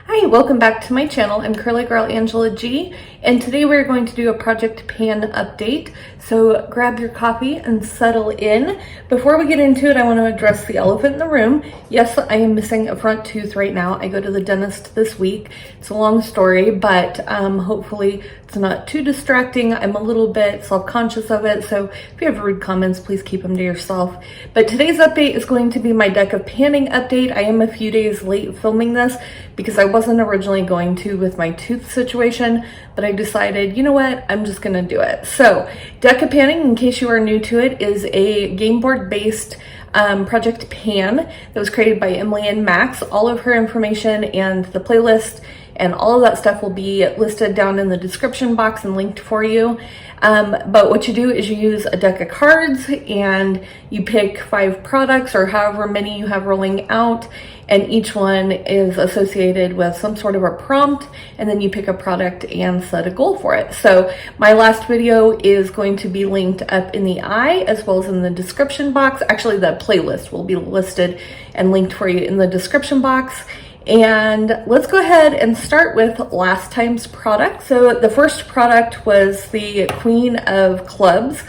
Hi, welcome back to my channel. I'm CurlyGirlAngelaG, and today we're going to do a project pan update. So grab your coffee and settle in. Before we get into it, I want to address the elephant in the room. Yes, I am missing a front tooth right now. I go to the dentist this week. It's a long story, but hopefully it's not too distracting. I'm a little bit self-conscious of it, so if you have rude comments, please keep them to yourself. But today's update is going to be my deck of panning update. I am a few days late filming this because I wasn't originally going to with my tooth situation, but I decided, you know what, I'm just gonna do it. So deck of panning, in case you are new to it, is a game board based project pan that was created by Emily and Max. All of her information and the playlist and all of that stuff will be listed down in the description box and linked for you. But what you do is you use a deck of cards and you pick 5 products or however many you have rolling out, and each one is associated with some sort of a prompt, and then you pick a product and set a goal for it. So my last video is going to be linked up in the eye as well as in the description box. Actually, the playlist will be listed and linked for you in the description box. And let's go ahead and start with last time's product. So the first product was the Queen of Clubs,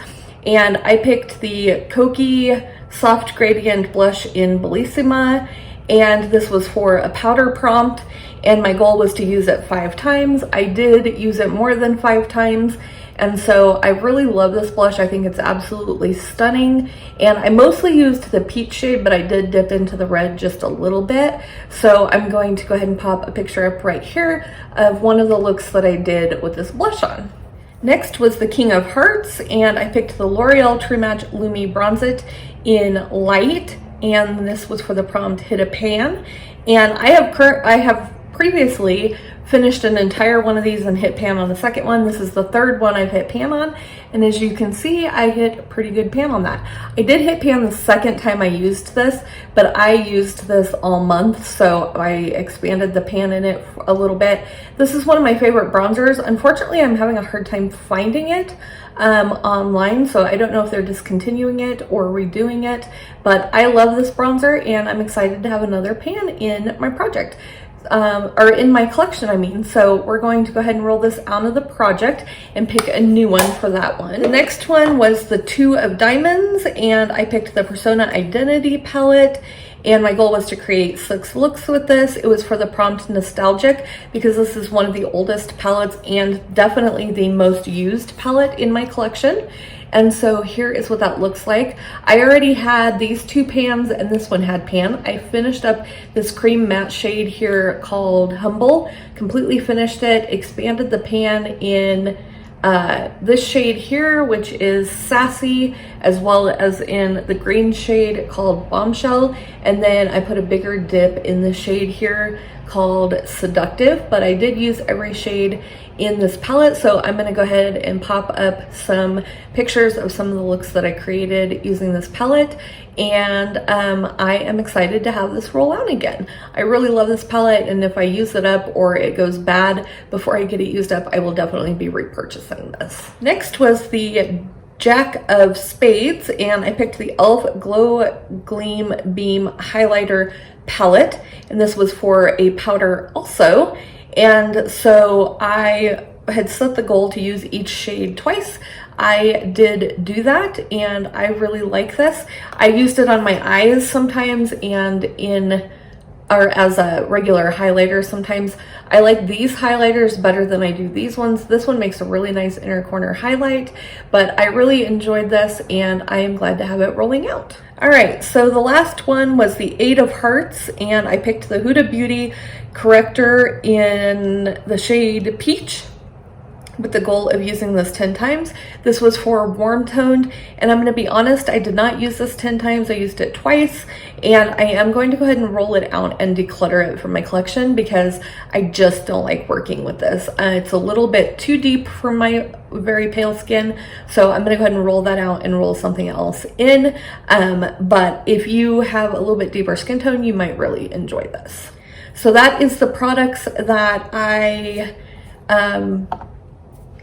and I picked the Cokie Soft Gradient Blush in Bellissima, and this was for a powder prompt, and my goal was to use it 5 times. I did use it more than 5 times, and so I really love this blush. I think it's absolutely stunning, and I mostly used the peach shade, but I did dip into the red just a little bit. So I'm going to go ahead and pop a picture up right here of one of the looks that I did with this blush on. Next was the King of Hearts, and I picked the L'Oreal True Match Lumi Bronze It in Light, and this was for the prompt Hit a Pan. And I have previously finished an entire one of these and hit pan on the second one. This is the third one I've hit pan on, and as you can see, I hit a pretty good pan on that. I did hit pan the second time I used this, but I used this all month, so I expanded the pan in it a little bit. This is one of my favorite bronzers. Unfortunately, I'm having a hard time finding it online, so I don't know if they're discontinuing it or redoing it, but I love this bronzer and I'm excited to have another pan in my project. Or in my collection, I mean. So we're going to go ahead and roll this out of the project and pick a new one for that one. The next one was the Two of Diamonds, and I picked the Persona Identity palette, and my goal was to create 6 looks with this. It was for the prompt Nostalgic because this is one of the oldest palettes and definitely the most used palette in my collection. And so here is what that looks like. I already had these 2 pans and this one had pan. I finished up this cream matte shade here called Humble, completely finished it, expanded the pan in this shade here, which is Sassy, as well as in the green shade called Bombshell, and then I put a bigger dip in the shade here called Seductive, but I did use every shade in this palette, so I'm going to go ahead and pop up some pictures of some of the looks that I created using this palette, and I am excited to have this roll out again. I really love this palette, and if I use it up or it goes bad before I get it used up, I will definitely be repurchasing this. Next was the Jack of Spades, and I picked the e.l.f. Glow Gleam Beam Highlighter palette, and this was for a powder also. And so I had set the goal to use each shade twice. I did do that, and I really like this. I used it on my eyes sometimes and as a regular highlighter sometimes. I like these highlighters better than I do these ones. This one makes a really nice inner corner highlight, but I really enjoyed this and I am glad to have it rolling out. All right, so the last one was the 8 of Hearts, and I picked the Huda Beauty corrector in the shade Peach with the goal of using this 10 times. This was for warm toned, and I'm going to be honest, I did not use this 10 times. I used it twice, and I am going to go ahead and roll it out and declutter it from my collection because I just don't like working with this. It's a little bit too deep for my very pale skin, so I'm going to go ahead and roll that out and roll something else in. But if you have a little bit deeper skin tone, you might really enjoy this. So that is the products that I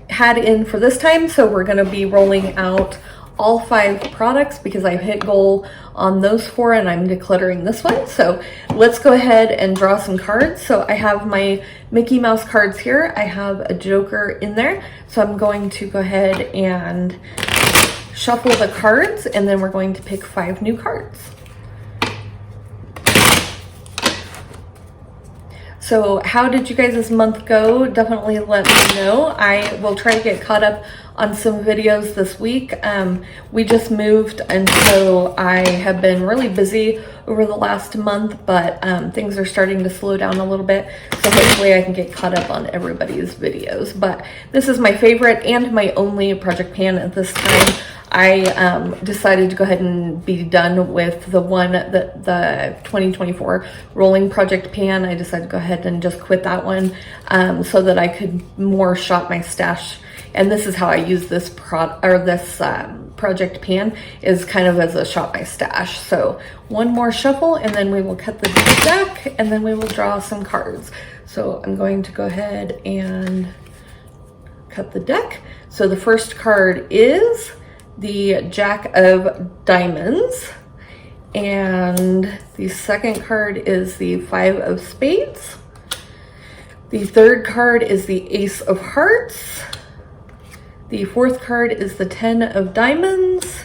had in for this time. So we're going to be rolling out all 5 products because I hit goal on those 4 and I'm decluttering this one. So let's go ahead and draw some cards. So I have my Mickey Mouse cards here. I have a Joker in there. So I'm going to go ahead and shuffle the cards, and then we're going to pick 5 new cards. So how did you guys' month go? Definitely let me know. I will try to get caught up on some videos this week. We just moved, and so I have been really busy over the last month, but things are starting to slow down a little bit. So hopefully I can get caught up on everybody's videos. But this is my favorite and my only project pan at this time. I decided to go ahead and be done with the the 2024 rolling project pan. I decided to go ahead and just quit that one so that I could more shop my stash. And this is how I use this project pan, is kind of as a shop my stash. So one more shuffle, and then we will cut the deck, and then we will draw some cards. So I'm going to go ahead and cut the deck. So the first card is the Jack of Diamonds, and the second card is the 5 of Spades. The third card is the Ace of Hearts. The fourth card is the 10 of Diamonds,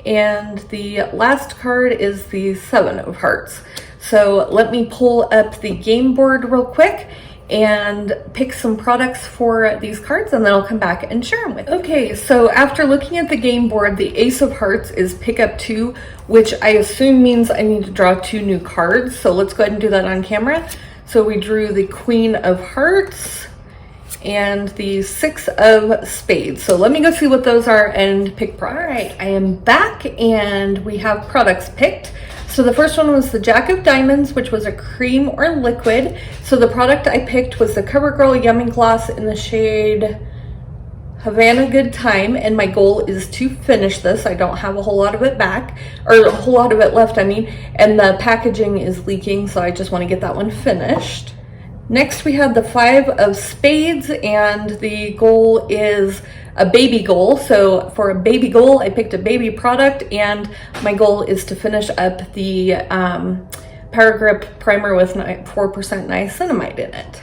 and the last card is the 7 of Hearts. So let me pull up the game board real quick and pick some products for these cards, and then I'll come back and share them with you. Okay, so after looking at the game board, the Ace of Hearts is pick up 2, which I assume means I need to draw 2 new cards. So let's go ahead and do that on camera. So we drew the Queen of Hearts and the 6 of Spades. So let me go see what those are and pick products. All right, I am back and we have products picked. So the first one was the Jack of Diamonds, which was a cream or liquid. So the product I picked was the Covergirl Yummy Gloss in the shade Havana Good Time, and my goal is to finish this. I don't have a whole lot of it back, or a whole lot of it left, I mean, and the packaging is leaking, so I just want to get that one finished. Next we had the 5 of Spades, and the goal is a baby goal. So for a baby goal, I picked a baby product, and my goal is to finish up the Power Grip Primer with 4% niacinamide in it.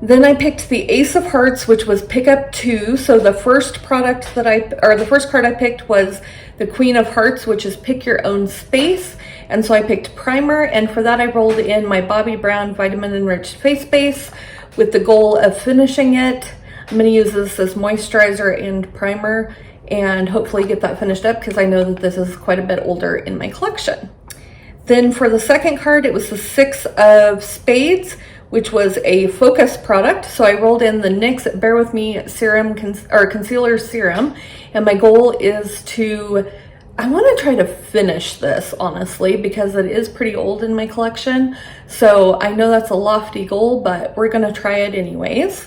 Then I picked the Ace of Hearts, which was pick up 2. So the first product that the first card I picked was the Queen of Hearts, which is pick your own space. And so I picked primer, and for that I rolled in my Bobbi Brown Vitamin Enriched Face Base with the goal of finishing it. I'm going to use this as moisturizer and primer and hopefully get that finished up because I know that this is quite a bit older in my collection. Then for the second card, it was the 6 of Spades, which was a focus product. So I rolled in the NYX Bear With Me Serum Concealer Serum, and my goal is to, I want to try to finish this, honestly, because it is pretty old in my collection. So I know that's a lofty goal, but we're going to try it anyways.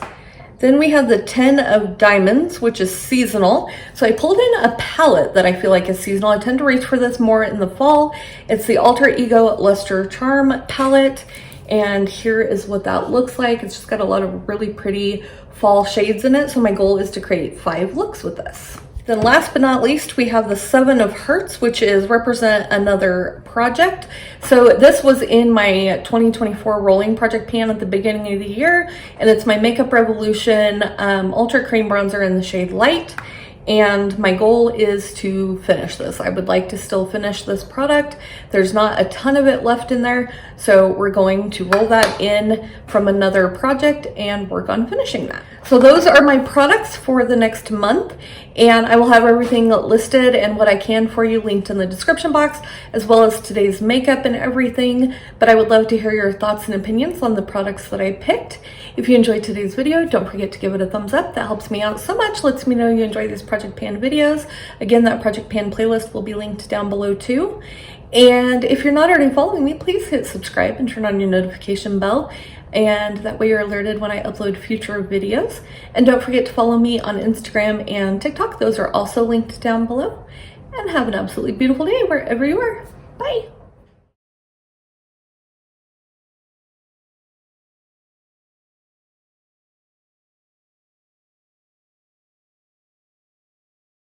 Then we have the 10 of Diamonds, which is seasonal. So I pulled in a palette that I feel like is seasonal. I tend to reach for this more in the fall. It's the Alter Ego Luster Charm palette. And here is what that looks like. It's just got a lot of really pretty fall shades in it. So my goal is to create 5 looks with this. Then last but not least, we have the 7 of Hearts, which is represent another project. So this was in my 2024 rolling project pan at the beginning of the year, and it's my Makeup Revolution Ultra Cream Bronzer in the shade Light. And my goal is to finish this. I would like to still finish this product. There's not a ton of it left in there, so we're going to roll that in from another project and work on finishing that. So those are my products for the next month, and I will have everything listed and what I can for you linked in the description box, as well as today's makeup and everything. But I would love to hear your thoughts and opinions on the products that I picked. If you enjoyed today's video, don't forget to give it a thumbs up. That helps me out so much, lets me know you enjoy these Project Pan videos. Again, that Project Pan playlist will be linked down below too. And if you're not already following me, please hit subscribe and turn on your notification bell, and that way you're alerted when I upload future videos. And don't forget to follow me on Instagram and TikTok. Those are also linked down below. And have an absolutely beautiful day wherever you are. Bye.